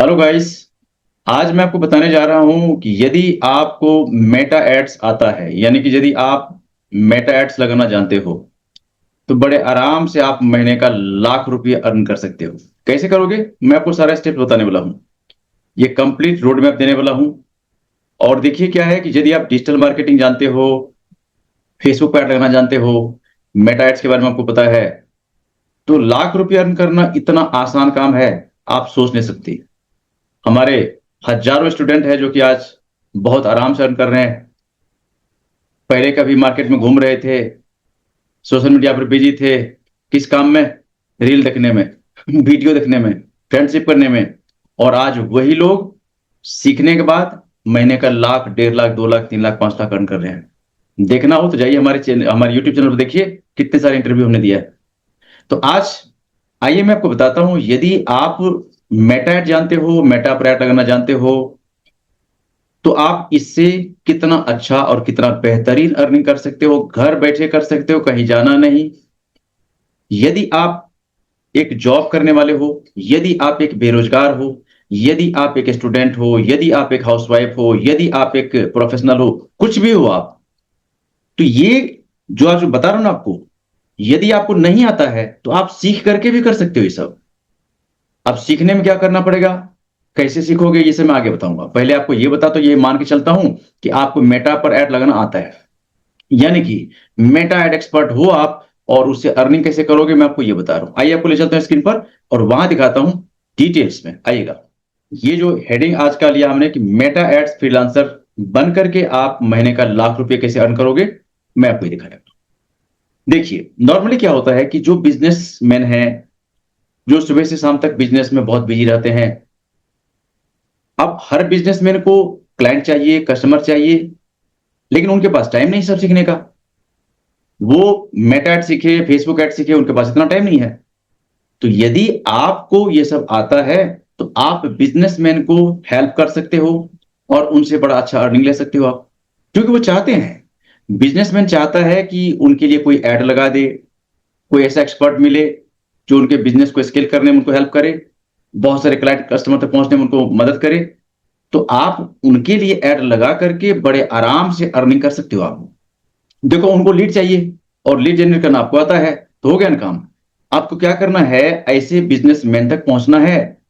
Hello guys. आज मैं आपको बताने जा रहा हूं कि यदि आपको मेटा एड्स आता है, यानी कि यदि आप मेटा एड्स लगाना जानते हो, तो बड़े आराम से आप महीने का लाख रुपये अर्न कर सकते हो। कैसे करोगे, मैं आपको सारा स्टेप बताने वाला हूं। ये कंप्लीट रोड मैप देने वाला हूं। और देखिए क्या है कि यदि आप डिजिटल मार्केटिंग जानते हो, फेसबुक पर ऐड लगाना जानते हो, मेटा एड्स के बारे में आपको पता है, तो लाख रुपये अर्न करना इतना आसान काम है, आप सोच नहीं सकते। हमारे हजारों स्टूडेंट हैं जो कि आज बहुत आराम से अर्न कर रहे हैं। पहले कभी मार्केट में घूम रहे थे, सोशल मीडिया पर बिजी थे, किस काम में? रील देखने में, वीडियो देखने में, फ्रेंडशिप करने में। और आज वही लोग सीखने के बाद महीने का लाख, 1.5 लाख, 2 लाख, 3 लाख, 5 लाख अर्न कर रहे हैं। देखना हो तो जाइए हमारे चैनल, हमारे यूट्यूब चैनल पर देखिए, कितने सारे इंटरव्यू हमने दिया है। तो आज आइए मैं आपको बताता हूं, यदि आप मेटा ऐड जानते हो, मेटा पर ऐड लगाना जानते हो, तो आप इससे कितना अच्छा और कितना बेहतरीन अर्निंग कर सकते हो, घर बैठे कर सकते हो, कहीं जाना नहीं। यदि आप एक जॉब करने वाले हो, यदि आप एक बेरोजगार हो, यदि आप एक स्टूडेंट हो, यदि आप एक हाउसवाइफ हो, यदि आप एक प्रोफेशनल हो, कुछ भी हो आप, तो ये जो आज बता रहा हूं ना आपको, यदि आपको नहीं आता है तो आप सीख करके भी कर सकते हो ये सब। अब सीखने में क्या करना पड़ेगा, कैसे सीखोगे, ये सब मैं आगे बताऊंगा। पहले आपको ये बता, तो ये मान के चलता हूं कि आपको मेटा पर ऐड लगाना आता है, यानी कि मेटा एड एक्सपर्ट हो आप, और उससे अर्निंग कैसे करोगे मैं आपको ये बता रहा हूं। आइए आपको ले चलता हूं स्क्रीन पर और वहां दिखाता हूं डिटेल्स में। आइएगा, ये जो हेडिंग आज का लिया हमने कि मेटा एड्स फ्रीलांसर बन करके आप महीने का लाख रुपए कैसे अर्न करोगे, मैं आपको ये दिखाया। देखिए, नॉर्मली क्या होता है कि जो बिजनेसमैन है, जो सुबह से शाम तक बिजनेस में बहुत बिजी रहते हैं, अब हर बिजनेसमैन को क्लाइंट चाहिए, कस्टमर चाहिए, लेकिन उनके पास टाइम नहीं सब सीखने का। वो मेटा एड सीखे, फेसबुक एड सीखे, उनके पास इतना टाइम नहीं है। तो यदि आपको ये सब आता है, तो आप बिजनेसमैन को हेल्प कर सकते हो और उनसे बड़ा अच्छा अर्निंग ले सकते हो आप। क्योंकि वो चाहते हैं, बिजनेसमैन चाहता है कि उनके लिए कोई ऐड लगा दे, कोई ऐसा एक्सपर्ट मिले जो उनके बिजनेस को स्केल करने में उनको हेल्प करे, बहुत सारे क्लाइंट कस्टमर तक पहुंचने में उनको मदद करे। तो आप उनके लिए ऐड लगा करके बड़े आराम से अर्निंग कर सकते हो आप। देखो, उनको लीड चाहिए और लीड जनरेट करना आपको आता है, तो हो गया ना काम। आपको क्या करना है, ऐसे बिजनेसमैन तक पहुंचना है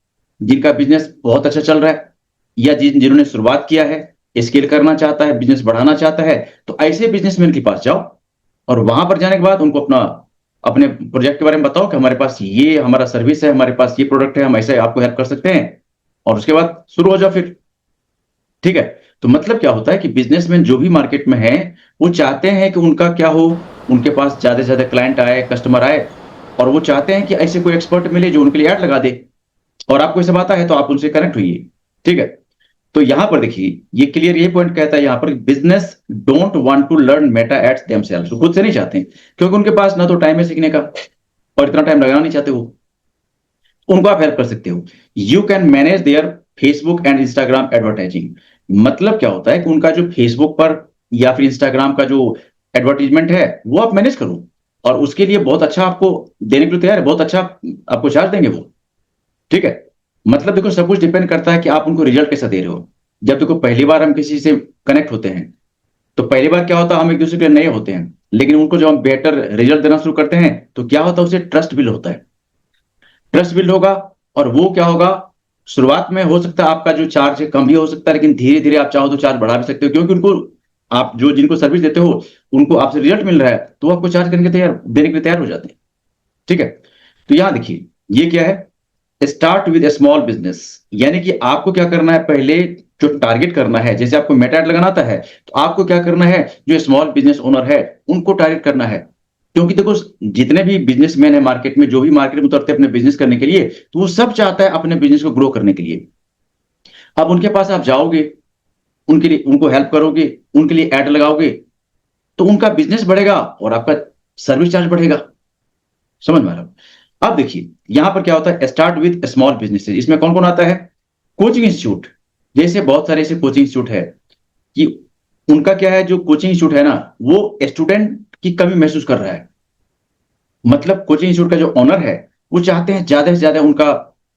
जिनका बिजनेस बहुत अच्छा चल रहा है, या जिन्होंने शुरुआत किया है, स्केल करना चाहता है, बिजनेस बढ़ाना चाहता है। तो ऐसे बिजनेसमैन के पास जाओ और वहां पर जाने के बाद उनको अपना अपने प्रोजेक्ट के बारे में बताओ कि हमारे पास ये हमारा सर्विस है, हमारे पास ये प्रोडक्ट है, हम ऐसे आपको हेल्प कर सकते हैं। और उसके बाद शुरू हो जाओ फिर। ठीक है। तो मतलब क्या होता है कि बिजनेसमैन जो भी मार्केट में है, वो चाहते हैं कि उनका क्या हो, उनके पास ज्यादा से ज्यादा क्लाइंट आए, कस्टमर आए, और वो चाहते हैं कि ऐसे कोई एक्सपर्ट मिले जो उनके लिए ऐड लगा दे। और आपको ये सब आता है तो आप उनसे कनेक्ट होइए। ठीक है। तो यहां पर देखिए, ये क्लियर ये पॉइंट कहता है यहां पर, business don't want to learn Meta ads themselves, खुद से नहीं चाहते हैं, क्योंकि उनके पास ना तो टाइम है सीखने का और इतना टाइम लगाना नहीं चाहते वो। उनको आप हेल्प कर सकते हो। You can manage there Facebook and Instagram advertising. मतलब क्या होता है कि उनका जो फेसबुक पर या फिर इंस्टाग्राम का जो एडवर्टीजमेंट है, वो आप मैनेज करो, और उसके लिए बहुत अच्छा आपको देने के लिए तैयार है, बहुत अच्छा आपको चार्ज देंगे वो। ठीक है। मतलब देखो, सब कुछ डिपेंड करता है कि आप उनको रिजल्ट कैसा दे रहे हो। जब देखो, पहली बार हम किसी से कनेक्ट होते हैं, तो पहली बार क्या होता है, हम एक दूसरे के नए होते हैं, लेकिन उनको जब हम बेटर रिजल्ट देना शुरू करते हैं, तो क्या होता है, उसे ट्रस्ट बिल्ड होता है। ट्रस्ट बिल्ड होगा, और वो क्या होगा, शुरुआत में हो सकता है आपका जो चार्ज है कम भी हो सकता है, लेकिन धीरे धीरे आप चाहो तो चार्ज बढ़ा भी सकते हो, क्योंकि उनको, आप जो जिनको सर्विस देते हो, उनको आपसे रिजल्ट मिल रहा है, तो वो आपको चार्ज करने के तैयार, देने के लिए तैयार हो जाते हैं। ठीक है। तो यहां देखिए, ये क्या है, start with A small business. यानी कि आपको क्या करना है, पहले जो टारगेट करना है, जैसे आपको मेटा ऐड लगाना आता है, तो आपको क्या करना है, जो स्मॉल बिजनेस ओनर है उनको टारगेट करना है। क्योंकि देखो, जितने भी बिजनेसमैन है मार्केट में, जो भी मार्केट में उतरते हैं अपने बिजनेस करने के लिए, तो वो सब चाहता है अपने बिजनेस को ग्रो करने के लिए। अब उनके पास आप जाओगे, उनके लिए उनको हेल्प करोगे, उनके लिए ऐड लगाओगे, तो उनका बिजनेस बढ़ेगा और आपका सर्विस चार्ज बढ़ेगा। समझ में आ रहा है? अब देखिए, यहां पर क्या होता है, स्टार्ट विद स्मॉल बिजनेस। इसमें कौन कौन आता है, कोचिंग इंस्टीट्यूट। जैसे बहुत सारे ऐसे कोचिंग इंस्टीट्यूट है कि उनका क्या है, जो कोचिंग इंस्टीट्यूट है ना, वो स्टूडेंट की कमी महसूस कर रहा है। मतलब कोचिंग इंस्टीट्यूट का जो ओनर है, वो चाहते हैं ज्यादा से ज्यादा उनका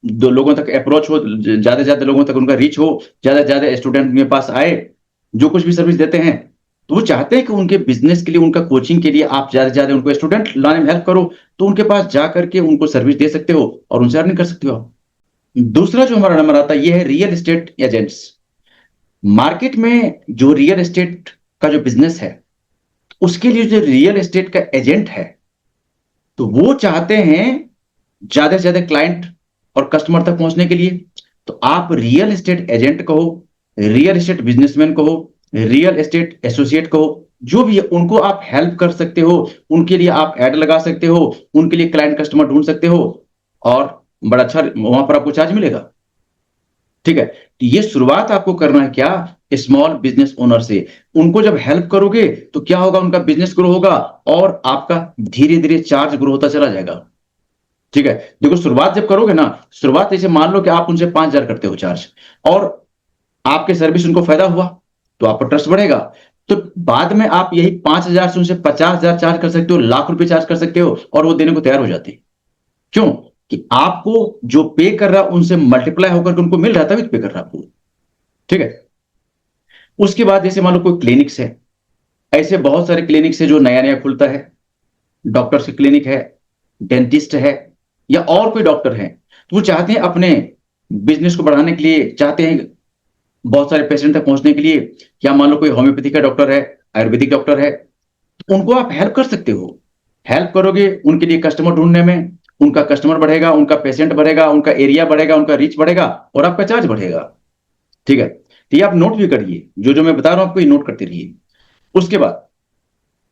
दो लोगों तक अप्रोच हो, ज्यादा से ज्यादा लोगों तक उनका रीच हो, ज्यादा से ज्यादा स्टूडेंट उनके पास आए, जो कुछ भी सर्विस देते हैं, तो वो चाहते हैं कि उनके बिजनेस के लिए, उनका कोचिंग के लिए आप ज्यादा से ज्यादा उनको स्टूडेंट लाने में हेल्प करो, तो उनके पास जा करके उनको सर्विस दे सकते हो और उनसे अर्निंग कर सकते हो आप। दूसरा जो हमारा नंबर आता है, ये है रियल एस्टेट एजेंट्स। मार्केट में जो रियल एस्टेट का जो बिजनेस है, उसके लिए जो रियल एस्टेट का एजेंट है, तो वो चाहते हैं ज्यादा से ज्यादा क्लाइंट और कस्टमर तक पहुंचने के लिए। तो आप रियल एस्टेट एजेंट कहो, रियल एस्टेट बिजनेसमैन कहो, रियल एस्टेट एसोसिएट कहो, जो भी है, उनको आप हेल्प कर सकते हो, उनके लिए आप ऐड लगा सकते हो, उनके लिए क्लाइंट कस्टमर ढूंढ सकते हो, और बड़ा अच्छा वहां पर आपको चार्ज मिलेगा। ठीक है, तो ये शुरुआत आपको करना है क्या, स्मॉल बिजनेस ओनर से। उनको जब हेल्प करोगे तो क्या होगा, उनका बिजनेस ग्रो होगा और आपका धीरे धीरे चार्ज ग्रो होता चला जाएगा। ठीक है, देखो शुरुआत जब करोगे ना, शुरुआत जैसे मान लो कि आप उनसे 5,000 करते हो चार्ज, और आपके सर्विस उनको फायदा हुआ, तो आपका ट्रस्ट बढ़ेगा। तो बाद में आप यही 5,000 से उनसे 50,000 चार्ज कर सकते हो, लाख रुपए चार्ज कर सकते हो, और वो देने को तैयार हो जाते हैं। क्यों? कि आपको जो पे कर रहा है उनसे मल्टीप्लाई होकर के उनको मिल रहा है, तभी पे कर रहा है आपको। ठीक है, उसके बाद जैसे मान लो कोई क्लिनिक्स है, ऐसे बहुत सारे क्लिनिक्स है जो नया नया खुलता है, डॉक्टर की क्लिनिक है, डेंटिस्ट है, या और कोई डॉक्टर है, तो वो चाहते हैं अपने बिजनेस को बढ़ाने के लिए, चाहते हैं बहुत सारे पेशेंट तक पहुंचने के लिए, या मान लो कोई होम्योपैथी का डॉक्टर है, आयुर्वेदिक डॉक्टर है, तो उनको आप हेल्प कर सकते हो। हेल्प करोगे उनके लिए कस्टमर ढूंढने में, उनका कस्टमर बढ़ेगा, उनका पेशेंट बढ़ेगा, उनका एरिया बढ़ेगा, उनका रीच बढ़ेगा, और आपका चार्ज बढ़ेगा। ठीक है, तो ये आप नोट भी करिए, जो जो मैं बता रहा हूं आपको, ये नोट करते रहिए। उसके बाद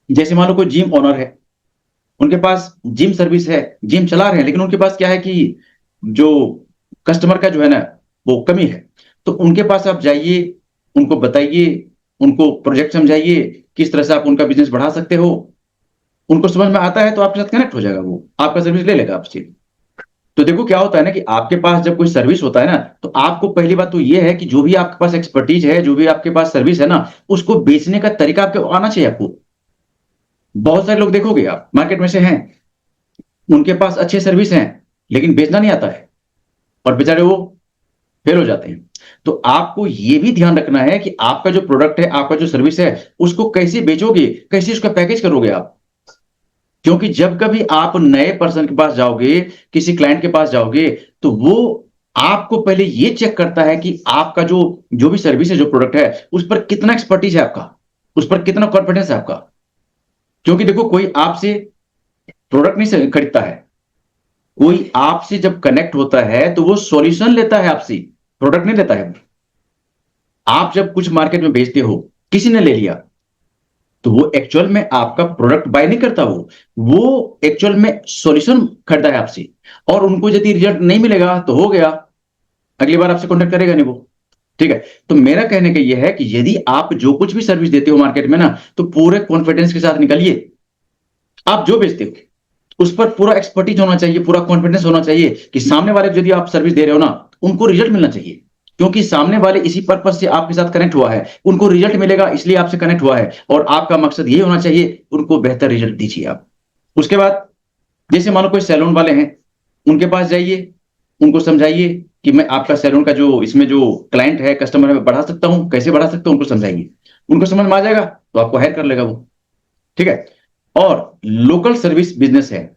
जैसे मान लो कोई जिम ओनर है, उनके पास जिम सर्विस है, जिम चला रहे हैं, लेकिन उनके पास क्या है कि जो कस्टमर का जो है ना, वो कमी है। तो उनके पास आप जाइए, उनको बताइए, उनको प्रोजेक्ट समझाइए, किस तरह से आप उनका बिजनेस बढ़ा सकते हो। उनको समझ में आता है तो आपके साथ कनेक्ट हो जाएगा, वो आपका सर्विस ले लेगा आपसे। तो देखो क्या होता है ना, कि आपके पास जब कोई सर्विस होता है ना, तो आपको पहली बात तो ये है कि जो भी आपके पास एक्सपर्टीज है, जो भी आपके पास सर्विस है ना, उसको बेचने का तरीका आपको आना चाहिए आपको। बहुत सारे लोग देखोगे आप मार्केट में से हैं, उनके पास अच्छे सर्विस हैं, लेकिन बेचना नहीं आता है, और बेचारे वो फेल हो जाते हैं। तो आपको ये भी ध्यान रखना है कि आपका जो प्रोडक्ट है, आपका जो सर्विस है, उसको कैसे बेचोगे, कैसे उसका पैकेज करोगे आप। क्योंकि जब कभी आप नए पर्सन के पास जाओगे, किसी क्लाइंट के पास जाओगे, तो वो आपको पहले ये चेक करता है कि आपका जो जो भी सर्विस है, जो प्रोडक्ट है, उस पर कितना एक्सपर्टीज है आपका, उस पर कितना कॉन्फिडेंस है आपका। क्योंकि देखो, कोई आपसे प्रोडक्ट नहीं खरीदता है, कोई आपसे जब कनेक्ट होता है तो वो सॉल्यूशन लेता है आपसे, प्रोडक्ट नहीं लेता है। आप जब कुछ मार्केट में बेचते हो, किसी ने ले लिया, तो वो एक्चुअल में आपका प्रोडक्ट बाय नहीं करता, वो एक्चुअल में सॉल्यूशन खरीदा है आपसे, और उनको यदि रिजल्ट नहीं मिलेगा तो हो गया, अगली बार आपसे कॉन्टेक्ट करेगा नहीं वो। ठीक है, तो मेरा कहने का यह है कि यदि आप जो कुछ भी सर्विस देते हो मार्केट में ना, तो पूरे कॉन्फिडेंस के साथ निकलिए। आप जो बेचते हो उस पर पूरा एक्सपर्टीज होना चाहिए, पूरा कॉन्फिडेंस होना चाहिए कि सामने वाले को यदि आप सर्विस दे रहे हो ना, उनको रिजल्ट मिलना चाहिए। क्योंकि सामने वाले इसी पर्पज से आपके साथ कनेक्ट हुआ है, उनको रिजल्ट मिलेगा इसलिए आपसे कनेक्ट हुआ है, और आपका मकसद ये होना चाहिए, उनको बेहतर रिजल्ट दीजिए आप। उसके बाद जैसे मान लो कोई सैलून वाले हैं, उनके पास जाइए, उनको समझाइए कि मैं आपका सैलून का जो इसमें जो क्लाइंट है, कस्टमर है, मैं बढ़ा सकता हूं, कैसे बढ़ा सकता हूं, उनको समझाइए। उनको समझ में आ जाएगा तो आपको हायर कर लेगा वो। ठीक है, और लोकल सर्विस बिजनेस है,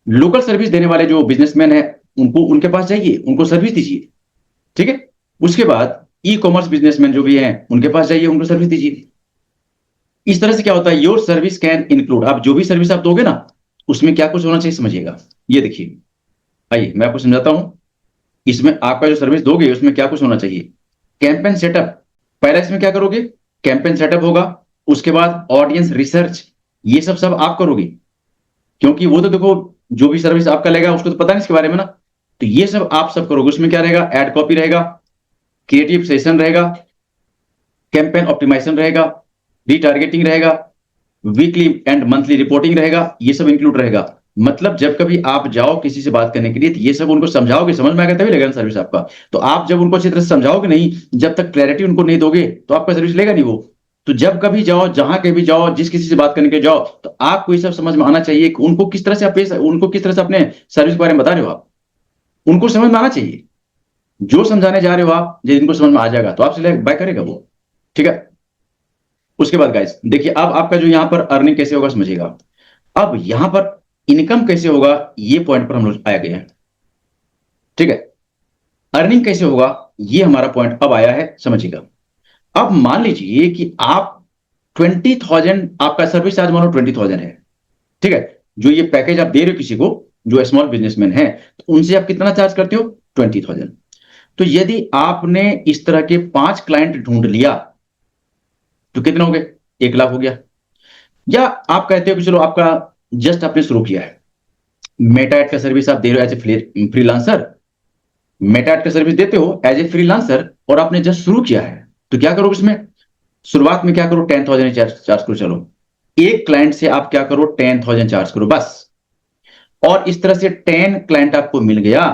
लोकल सर्विस देने वाले जो बिजनेसमैन है, उनको उनके पास जाइए, उनको सर्विस दीजिए। ठीक है, उसके बाद ई कॉमर्स बिजनेसमैन जो भी हैं, उनके पास जाइए, उनको सर्विस दीजिए। इस तरह से क्या होता है, योर सर्विस कैन इंक्लूड, आप जो भी सर्विस आप दोगे ना, उसमें क्या कुछ होना चाहिए समझिएगा। ये देखिए, आइए मैं आपको समझाता हूं, इसमें आपका जो सर्विस दोगे उसमें क्या कुछ होना चाहिए। कैंपेन सेटअप, पहले इसमें क्या करोगे, कैंपेन सेटअप होगा। उसके बाद ऑडियंस रिसर्च, ये सब आप करोगे, क्योंकि वो तो देखो, जो भी सर्विस आपका लेगा उसको तो पता नहीं इसके बारे में ना, तो ये सब आप सब करोगे। उसमें क्या रहेगा, एड कॉपी रहेगा, क्रिएटिव सेशन रहेगा, कैंपेन ऑप्टिमाइजेशन रहेगा, रीटारगेटिंग रहेगा, वीकली एंड मंथली रिपोर्टिंग रहेगा, ये सब इंक्लूड रहेगा। मतलब जब कभी आप जाओ किसी से बात करने के लिए, तो ये सब उनको समझाओगे, समझ में आएगा तभी लेगा सर्विस आपका। तो आप जब उनको अच्छी तरह से समझाओगे नहीं, जब तक क्लैरिटी उनको नहीं दोगे, तो आपका सर्विस लेगा नहीं वो। तो जब कभी जाओ, जहां कभी जाओ, जिस किसी से बात करने के जाओ, तो आपको ये सब समझ में आना चाहिए कि उनको किस तरह से आप उनको किस तरह से अपने सर्विस के बारे में बता रहे हो आप। उनको समझ में आना चाहिए। जो समझाने जा रहे हो आप, जिनको समझ में आ जाएगा तो आपसे बाय करेगा वो, ठीक है। उसके बाद गाइस देखिए, अब आपका जो यहां पर अर्निंग कैसे होगा समझिएगा। अब यहां पर इनकम कैसे होगा, ये पॉइंट पर हम लोग आ गए हैं, ठीक है। अर्निंग कैसे होगा, ये हमारा पॉइंट अब आया है, समझिएगा। अब मान लीजिए कि आप 20,000 आपका सर्विस चार्ज मानो 20,000 है, ठीक है। जो ये पैकेज आप दे रहे हो किसी को, जो स्मॉल बिजनेसमैन है, तो उनसे आप कितना चार्ज करते हो, 20,000। तो यदि आपने इस तरह के 5 क्लाइंट ढूंढ लिया तो कितने हो गए, 1 लाख हो गया। या आप कहते हो कि चलो आपका जस्ट आपने शुरू किया है, मेटा एड का सर्विस आप दे रहे हो as a freelancer, Meta ad का सर्विस देते हो एज ए फ्रीलांसर और आपने जस्ट शुरू किया है, तो क्या करोगे इसमें, शुरुआत में क्या करो, 10,000 चार्ज करो। चलो एक क्लाइंट से आप क्या करो, 10,000 चार्ज करो बस। और इस तरह से 10 क्लाइंट आपको मिल गया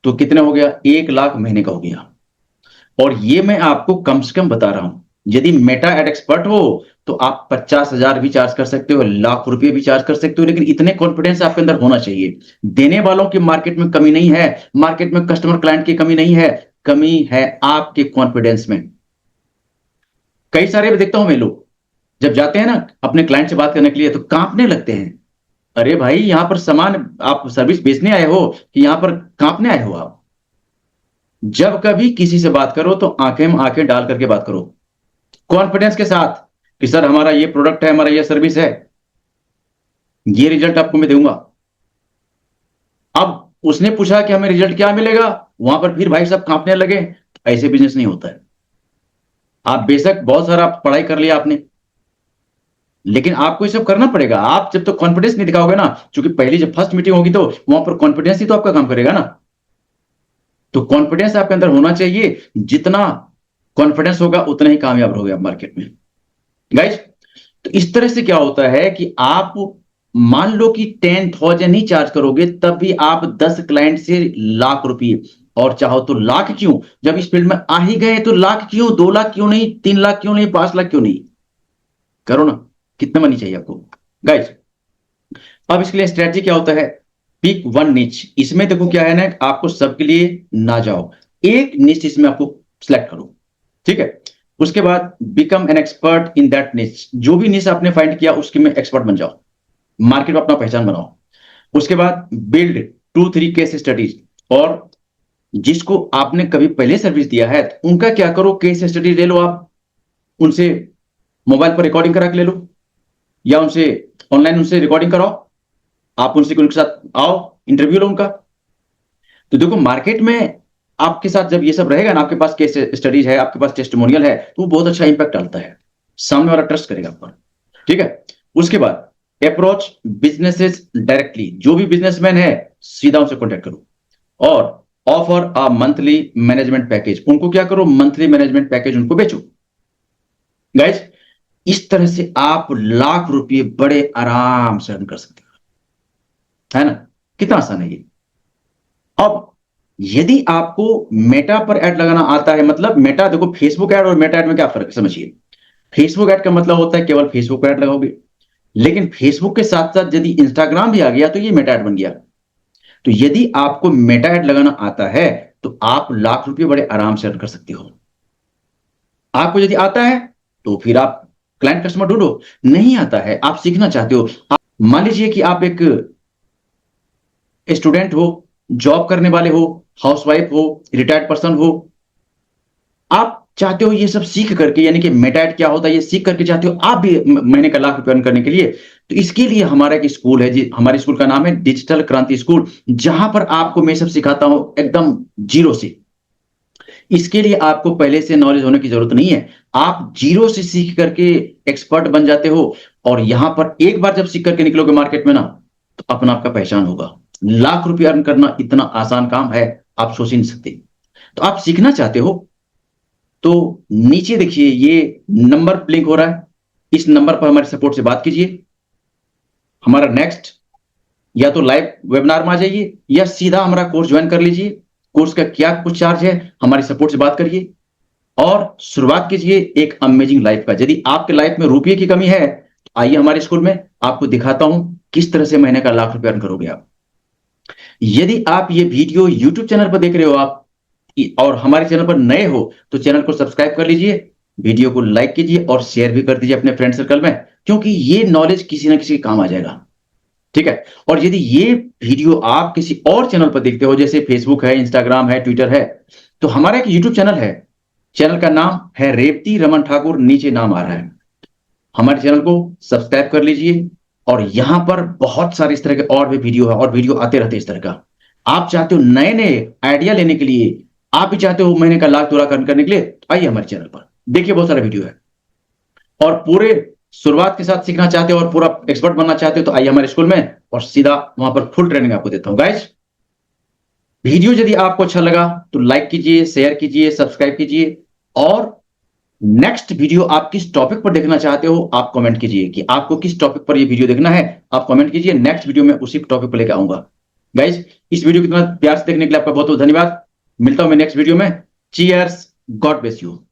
तो कितने हो गया, 1 लाख महीने का हो गया। और ये मैं आपको कम से कम बता रहा हूं, यदि मेटा एड एक्सपर्ट हो तो आप 50,000 भी चार्ज कर सकते हो, लाख रुपए भी चार्ज कर सकते हो, लेकिन इतने कॉन्फिडेंस आपके अंदर होना चाहिए। देने वालों की मार्केट में कमी नहीं है, मार्केट में कस्टमर क्लाइंट की कमी नहीं है, कमी है आपके कॉन्फिडेंस में। कई सारे देखता हूं मैं, लोग जब जाते हैं ना अपने क्लाइंट से बात करने के लिए तो कांपने लगते हैं। अरे भाई, यहां पर सामान आप सर्विस बेचने आए हो कि यहां पर कांपने आए हो आप। जब कभी किसी से बात करो तो आंखें में आंखें डाल करके बात करो, कॉन्फिडेंस के साथ कि सर हमारा ये प्रोडक्ट है, हमारा ये सर्विस है, ये रिजल्ट आपको मैं दूंगा। अब उसने पूछा कि हमें रिजल्ट क्या मिलेगा, वहां पर फिर भाई साहब कांपने लगे, ऐसे बिजनेस नहीं होता है। आप बेशक बहुत सारा पढ़ाई कर लिया आपने, लेकिन आपको ये सब करना पड़ेगा। आप जब तो कॉन्फिडेंस नहीं दिखाओगे ना, क्योंकि पहली जब फर्स्ट मीटिंग होगी तो वहां पर कॉन्फिडेंस ही तो आपका काम करेगा ना। तो कॉन्फिडेंस आपके अंदर होना चाहिए, जितना कॉन्फिडेंस होगा उतना ही कामयाब रहोगे आप मार्केट में, गाइज। तो इस तरह से क्या होता है कि आप मान लो कि 10,000 ही चार्ज करोगे, तब भी आप 10 क्लाइंट से लाख रुपए, और चाहो तो लाख क्यों, जब इस फील्ड में आ ही गए तो लाख क्यों, 2 लाख क्यों नहीं, 3 लाख क्यों नहीं, 5 लाख क्यों नहीं, करो ना। कितना मनी चाहिए आपको, गाइज। अब इसके लिए स्ट्रेटजी क्या होता है, पिक वन निच। इसमें देखो क्या है ना, आपको सबके लिए ना जाओ, एक निच इसमें आपको सिलेक्ट करो, ठीक है। उसके बाद become an expert in that निच, जो भी निच आपने फाइंड किया उसके में एक्सपर्ट बन जाओ, मार्केट में अपना पहचान बनाओ। उसके बाद बिल्ड 2-3 केस स्टडीज, और जिसको आपने कभी पहले सर्विस दिया है उनका क्या करो, केस स्टडी ले लो आप, उनसे मोबाइल पर रिकॉर्डिंग करा के ले लो, या उनसे ऑनलाइन उनसे रिकॉर्डिंग कराओ, आप उनसे उनके साथ आओ, इंटरव्यू लो उनका। तो देखो मार्केट में आपके साथ जब ये सब रहेगा ना, आपके पास केस स्टडीज है, आपके पास टेस्टिमोनियल है, तो वो बहुत अच्छा इंपैक्ट डालता है, सामने वाला ट्रस्ट करेगा आप पर, ठीक है। उसके बाद अप्रोच बिजनेसेस डायरेक्टली, जो भी बिजनेसमैन है सीधा उनसे कॉन्टेक्ट करो, और offer a monthly management package, उनको क्या करो, मंथली मैनेजमेंट पैकेज उनको बेचो, गाइज। इस तरह से आप लाख रुपए बड़े आराम से अर्न कर सकते हो, है ना। कितना आसान है ये। अब यदि आपको मेटा पर ऐड लगाना आता है, मतलब मेटा, देखो फेसबुक ऐड और मेटा ऐड में क्या फर्क है समझिए। फेसबुक ऐड का मतलब होता है केवल फेसबुक पर ऐड लगाओगे, लेकिन फेसबुक के साथ साथ यदि इंस्टाग्राम भी आ गया तो ये मेटा ऐड बन गया। तो यदि आपको मेटा ऐड लगाना आता है तो आप लाख रुपए बड़े आराम से अर्न कर सकते हो। आपको यदि आता है तो फिर आप क्लाइंट कस्टमर ढूंढो, नहीं आता है आप सीखना चाहते हो, मान लीजिए कि आप एक स्टूडेंट हो, जॉब करने वाले हो, हाउसवाइफ हो, रिटायर्ड पर्सन हो, आप चाहते हो ये सब सीख करके, यानी कि मेटा एड क्या होता है ये सीख करके चाहते हो आप भी महीने का लाख रुपए अर्न करने के लिए, तो इसके लिए हमारा एक स्कूल है जी, हमारे स्कूल का नाम है डिजिटल क्रांति स्कूल, जहां पर आपको मैं सब सिखाता हूं एकदम जीरो से। इसके लिए आपको पहले से नॉलेज होने की जरूरत नहीं है, आप जीरो से सीख करके एक्सपर्ट बन जाते हो, और यहां पर एक बार जब सीख करके निकलोगे मार्केट में ना, तो अपना आपका पहचान होगा। लाख रुपए अर्न करना इतना आसान काम है, आप सोच ही नहीं सकते। तो आप सीखना चाहते हो तो नीचे देखिए ये नंबर लिंक हो रहा है, इस नंबर पर हमारे सपोर्ट से बात कीजिए। हमारा नेक्स्ट या तो लाइव वेबिनार में आ जाइए, या सीधा हमारा कोर्स ज्वाइन कर लीजिए। कोर्स का क्या कुछ चार्ज है, हमारी सपोर्ट से बात करिए और शुरुआत कीजिए एक अमेजिंग लाइफ का। यदि आपके लाइफ में रुपये की कमी है तो आइए हमारे स्कूल में, आपको दिखाता हूं किस तरह से महीने का लाख रुपए अर्न करोगे आप। यदि आप ये वीडियो YouTube चैनल पर देख रहे हो आप और हमारे चैनल पर नए हो तो चैनल को सब्सक्राइब कर लीजिए, वीडियो को लाइक कीजिए और शेयर भी कर दीजिए अपने फ्रेंड सर्कल में, क्योंकि ये नॉलेज किसी ना किसी के काम आ जाएगा। ठीक है। और यदि ये वीडियो आप किसी और चैनल पर देखते हो, जैसे फेसबुक है, इंस्टाग्राम है, ट्विटर है, तो हमारा एक यूट्यूब चैनल है, चैनल का नाम है रेवती रमन ठाकुर, नीचे नाम आ रहा है। हमारे चैनल को सब्सक्राइब कर लीजिए और यहां पर बहुत सारे इस तरह के और भी वीडियो है, और वीडियो आते रहते इस तरह का। आप चाहते हो नए नए आइडिया लेने के लिए, आप भी चाहते हो महीने का लाख 2 लाख करने के लिए, आइए हमारे चैनल पर, देखिए बहुत सारा वीडियो है। और पूरे शुरुआत के साथ सीखना चाहते हो और पूरा एक्सपर्ट बनना चाहते हो तो आइए हमारे स्कूल में, और सीधा वहां पर फुल ट्रेनिंग आपको देता हूं। गाइस, वीडियो यदि आपको अच्छा लगा तो लाइक कीजिए, शेयर कीजिए, सब्सक्राइब कीजिए, और नेक्स्ट वीडियो आप किस टॉपिक पर देखना चाहते हो आप कमेंट कीजिए कि आपको किस टॉपिक पर ये वीडियो देखना है, आप कमेंट कीजिए। नेक्स्ट वीडियो में उसी टॉपिक पर लेकर आऊंगा। गाइज, इस वीडियो को इतना प्यार से देखने के लिए आपका बहुत बहुत धन्यवाद। मिलता हूं मैं नेक्स्ट वीडियो में। Cheers, God bless you.